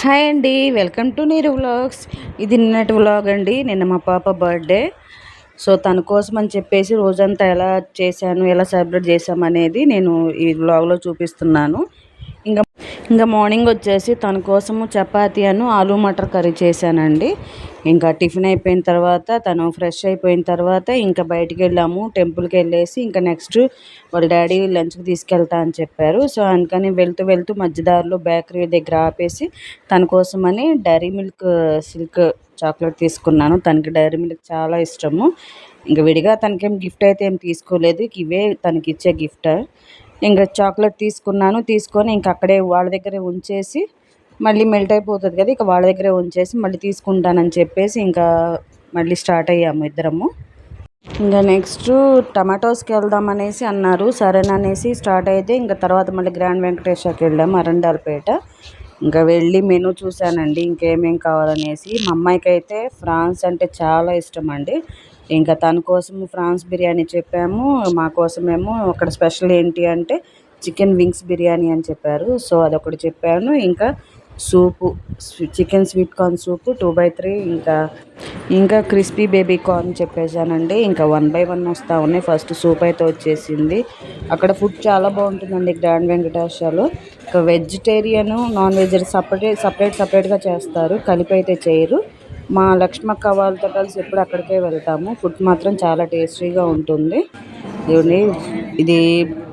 Hi అండి, welcome to నీరు vlogs. ఇది నిన్నటి వ్లాగ్ అండి. నిన్న మా పాప బర్త్డే. సో తన కోసం అని చెప్పేసి రోజంతా ఎలా చేశాను, ఎలా సెలబ్రేట్ చేశామనేది నేను ఈ వ్లాగ్లో చూపిస్తున్నాను. ఇంకా ఇంకా మార్నింగ్ వచ్చేసి తన కోసము చపాతీ ఆలు మటర్ కర్రీ చేశానండి. ఇంకా టిఫిన్ అయిపోయిన తర్వాత తను ఫ్రెష్ అయిపోయిన తర్వాత ఇంకా బయటికి వెళ్ళాము, టెంపుల్కి వెళ్ళేసి ఇంకా నెక్స్ట్ వాళ్ళ డాడీ లంచ్కి తీసుకెళ్తా అని చెప్పారు. సో అందుకని వెళ్తూ వెళ్తూ మధ్యదారిలో బేకరీ దగ్గర ఆపేసి తన కోసమని డైరీ మిల్క్ సిల్క్ చాక్లెట్ తీసుకున్నాను. తనకి డైరీ మిల్క్ చాలా ఇష్టము. ఇంకా విడిగా తనకేం గిఫ్ట్ అయితే ఏం తీసుకోలేదు, ఇవే తనకి ఇచ్చే గిఫ్ట్. ఇంకా చాక్లెట్ తీసుకున్నాను. తీసుకొని ఇంక అక్కడే వాళ్ళ దగ్గరే ఉంచేసి మళ్ళీ మెల్ట్ అయిపోతుంది కదా, ఇక వాళ్ళ దగ్గరే ఉంచేసి మళ్ళీ తీసుకుంటానని చెప్పేసి ఇంకా మళ్ళీ స్టార్ట్ అయ్యాము ఇద్దరము. ఇంకా నెక్స్ట్ టమాటోస్కి వెళ్దామనేసి అన్నారు. సరేననేసి స్టార్ట్ అయితే ఇంకా తర్వాత మళ్ళీ గ్రాండ్ వెంకటేశ్వర్కి వెళ్ళాము, అరండాలపేట. ఇంకా వెళ్ళి మెనూ చూశానండి ఇంకేమేం కావాలనేసి. మా అమ్మాయికి అయితే ఫ్రాన్స్ అంటే చాలా ఇష్టం అండి. ఇంకా తన కోసం ఫ్రాన్స్ బిర్యానీ చెప్పాము, మా కోసమేమో అక్కడ స్పెషల్ ఏంటి అంటే చికెన్ వింగ్స్ బిర్యానీ అని చెప్పారు. సో అదొకటి చెప్పాను. ఇంకా సూపు, చికెన్ స్వీట్ కార్న్ సూపు 2/3, ఇంకా క్రిస్పీ బేబీ కార్న్ చెప్పేశానండి. ఇంకా 1 by 1 వస్తూ ఉన్నాయి. ఫస్ట్ సూప్ అయితే వచ్చేసింది. అక్కడ ఫుడ్ చాలా బాగుంటుందండి గ్రాండ్ వెంకటేశ్వర్లో. ఇంకా వెజిటేరియన్ నాన్ వెజ్ సపరేట్గా చేస్తారు, కలిపి అయితే చేయరు. మా లక్ష్మక్క వాళ్ళతో కలిసి ఎప్పుడు అక్కడికే వెళ్తాము. ఫుడ్ మాత్రం చాలా టేస్టీగా ఉంటుంది. ఇది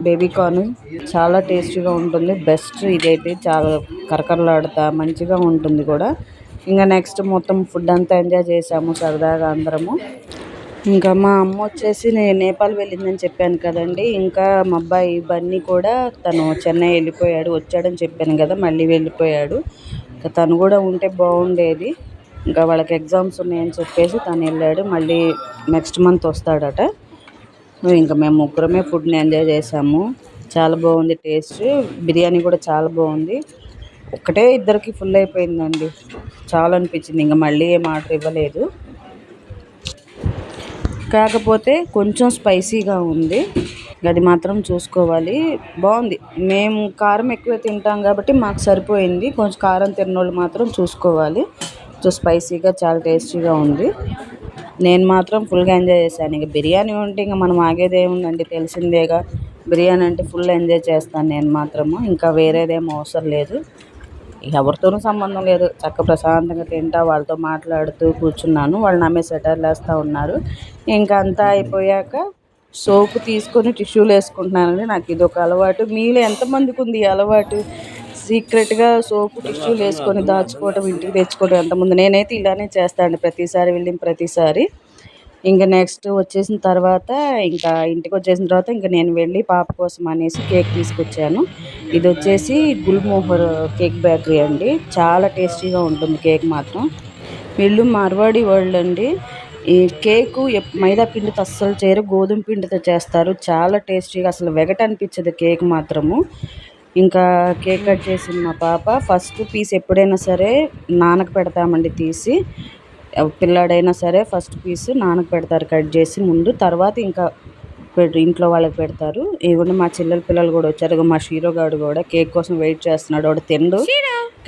బేబీ కార్న్ చాలా టేస్టీగా ఉంటుంది, బెస్ట్. ఇదైతే చాలా కరకరలాడుతా మంచిగా ఉంటుంది కూడా. ఇంకా నెక్స్ట్ మొత్తం ఫుడ్ అంతా ఎంజాయ్ చేసాము సరదాగా అందరము. ఇంకా మా అమ్మ వచ్చేసి నేను నేపాల్ వెళ్ళిందని చెప్పాను కదండి. ఇంకా మా అబ్బాయి బన్నీ కూడా తను చెన్నై వెళ్ళిపోయాడు, వచ్చాడని చెప్పాను కదా, మళ్ళీ వెళ్ళిపోయాడు. ఇంకా తను కూడా ఉంటే బాగుండేది. ఇంకా వాళ్ళకి ఎగ్జామ్స్ ఉన్నాయని చెప్పేసి తను వెళ్ళాడు, మళ్ళీ నెక్స్ట్ మంత్ వస్తాడట. ఇంకా మేము ముగ్గురమే ఫుడ్ని ఎంజాయ్ చేసాము. చాలా బాగుంది టేస్ట్. బిర్యానీ కూడా చాలా బాగుంది. ఒక్కటే ఇద్దరికి ఫుల్ అయిపోయిందండి, చాలా అనిపించింది. ఇంకా మళ్ళీ ఏం ఆర్డర్ ఇవ్వలేదు. కాకపోతే కొంచెం స్పైసీగా ఉంది, అది మాత్రం చూసుకోవాలి. బాగుంది. మేము కారం ఎక్కువ తింటాం కాబట్టి మాకు సరిపోయింది. కొంచెం కారం తిన్నోళ్ళు మాత్రం చూసుకోవాలి. సో స్పైసీగా చాలా టేస్టీగా ఉంది. నేను మాత్రం ఫుల్గా ఎంజాయ్ చేశాను. ఇంక బిర్యానీ ఉంటే ఇంకా మనం ఆగేదే ఉందండి, తెలిసిందేగా. బిర్యానీ అంటే ఫుల్ ఎంజాయ్ చేస్తాను నేను మాత్రము. ఇంకా వేరేదేమో అవసరం లేదు, ఎవరితోనూ సంబంధం లేదు. చక్క ప్రశాంతంగా తింటా వాళ్ళతో మాట్లాడుతూ కూర్చున్నాను. వాళ్ళు నా మీద సెటైర్లు వేస్తూ ఉన్నారు. ఇంకా అంతా అయిపోయాక సోపు తీసుకొని టిష్యూలు వేసుకుంటున్నానండి. నాకు ఇది ఒక అలవాటు. మీలో ఎంతమందికి ఉంది ఈ అలవాటు? సీక్రెట్గా సోపు టిష్యూలు వేసుకొని దాచుకోవడం, ఇంటికి తెచ్చుకోవడం ఎంతమంది? నేనైతే ఇలానే చేస్తాను ప్రతిసారి వెళ్ళిన ప్రతిసారి. ఇంకా నెక్స్ట్ వచ్చేసిన తర్వాత ఇంకా ఇంటికి వచ్చేసిన తర్వాత ఇంకా నేను వెళ్ళి పాప కోసం అనేసి కేక్ తీసుకొచ్చాను. ఇది వచ్చేసి గుల్మోహర్ కేక్ బేకరీ అండి. చాలా టేస్టీగా ఉంటుంది కేక్ మాత్రం. వీళ్ళు మార్వాడి వరల్డ్ అండి. ఈ కేకు మైదా పిండితో అస్సలు చేయరు, గోధుమ పిండితో చేస్తారు. చాలా టేస్టీగా, అసలు వెగట అనిపించదు కేక్ మాత్రము. ఇంకా కేక్ కట్ చేసింది మా పాప. ఫస్ట్ పీస్ ఎప్పుడైనా సరే నాన్నకు పెడతామండి తీసి. పిల్లాడైనా సరే ఫస్ట్ పీస్ నాన్నకు పెడతారు కట్ చేసి ముందు, తర్వాత ఇంకా ఇంట్లో వాళ్ళకి పెడతారు. ఇదిగోండి మా చెల్లెల పిల్లలు కూడా వచ్చారు. మా షీరోగాడు కూడా కేక్ కోసం వెయిట్ చేస్తున్నాడు. వాడు తిండు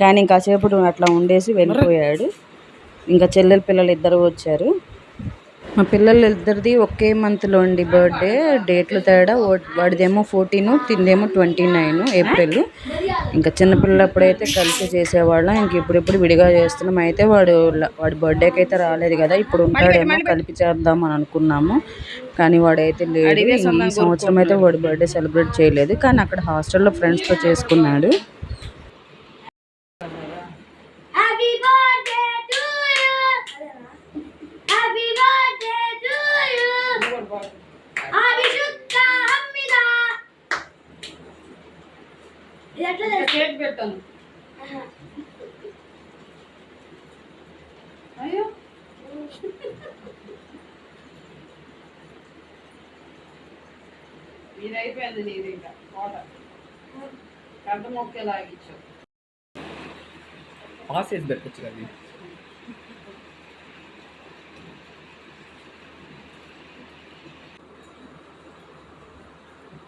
కానీ ఇంకాసేపు అట్లా ఉండేసి వెళ్ళిపోయాడు. ఇంకా చెల్లెల పిల్లలు ఇద్దరు వచ్చారు. మా పిల్లలు ఇద్దరిది ఒకే మంత్లో అండి బర్త్డే, డేట్లు తేడా. వాడిదేమో 14, తిందేమో 29 ఏప్రిల్. ఇంకా చిన్నపిల్లలు అప్పుడైతే కలిసి చేసేవాళ్ళం, ఇంక ఇప్పుడిప్పుడు విడిగా చేస్తున్నాం. అయితే వాడి బర్త్డేకి అయితే రాలేదు కదా, ఇప్పుడు ఉంటాడేమో కలిపి చేద్దాం అని అనుకున్నాము. కానీ వాడైతే లేడు. ఈ సంవత్సరం అయితే వాడి బర్త్డే సెలబ్రేట్ చేయలేదు, కానీ అక్కడ హాస్టల్లో ఫ్రెండ్స్తో చేసుకున్నాడు. కేక్ పెట్టాను. అయ్యో ఇది అయిపోయింది నీది. ఇంకా వాటర్ పెద్ద మొక్క లాగించావు. పాస్ వేసి పెట్టచ్చు కదా.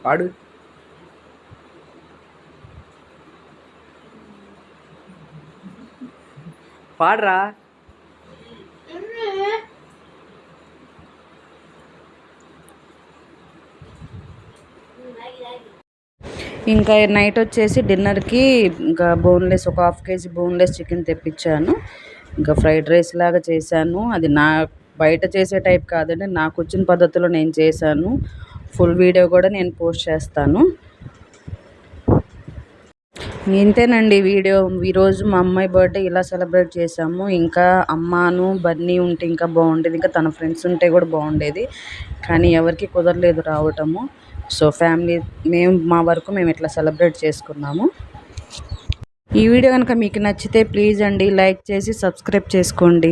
పాడు. పాడరా. ఇంకా నైట్ వచ్చేసి డిన్నర్కి ఇంకా బోన్లెస్ ఒక 1/2 కేజీ బోన్లెస్ చికెన్ తెప్పించాను. ఇంకా ఫ్రైడ్ రైస్ లాగా చేశాను. అది నా బయట చేసే టైప్ కాదండి, నాకు వచ్చిన పద్ధతిలో నేను చేశాను. ఫుల్ వీడియో కూడా నేను పోస్ట్ చేస్తాను. ఇంతేనండి వీడియో. ఈరోజు మా అమ్మాయి బర్త్డే ఇలా సెలబ్రేట్ చేసాము. ఇంకా అమ్మాను బన్నీ ఉంటే ఇంకా బాగుండేది, ఇంకా తన ఫ్రెండ్స్ ఉంటే కూడా బాగుండేది, కానీ ఎవరికి కుదరలేదు రావటము. సో ఫ్యామిలీ మా వరకు మేము ఇట్లా సెలబ్రేట్ చేసుకున్నాము. ఈ వీడియో కనుక మీకు నచ్చితే ప్లీజ్ అండి లైక్ చేసి సబ్స్క్రైబ్ చేసుకోండి.